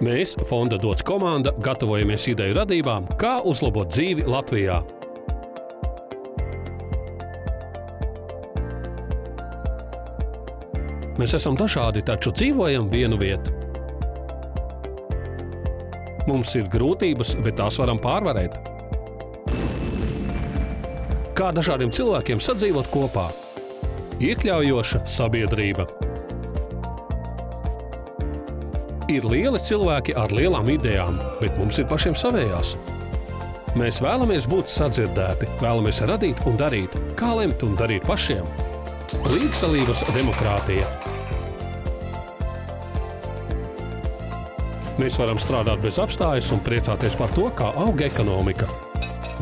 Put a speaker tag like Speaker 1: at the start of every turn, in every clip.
Speaker 1: Mēs, Fonda Dots komanda, gatavojamies ideju radībām, kā uzlabot dzīvi Latvijā. Mēs esam dažādi, taču dzīvojam vienu vietu. Mums ir grūtības, bet tās varam pārvarēt. Kā dažādiem cilvēkiem sadzīvot kopā? Iekļaujoša sabiedrība. Ir lieli cilvēki ar lielām idejām, bet mums ir pašiem savējās. Mēs vēlamies būt sadzirdēti, vēlamies radīt un darīt, kā lemt un darīt pašiem. Līdzdalības demokrātija. Mēs varam strādāt bez apstājas un priecāties par to, kā aug ekonomika.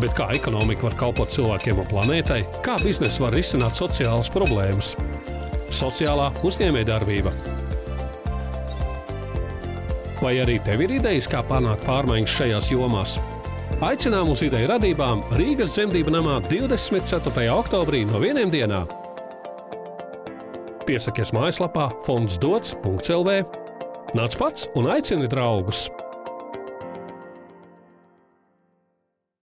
Speaker 1: Bet kā ekonomika var kalpot cilvēkiem un planētai, kā biznesa var risināt sociālas problēmas? Sociālā uzņēmējdarbība. Vai arī tev ir idejas, kā panākt pārmaiņas šajās jomās? Aicinām uz ideju radībām Rīgas Dzemdību namā 24. oktobrī no 1 dienā. Piesakies mājaslapā fondsdots.lv. Nāc pats un aicini draugus!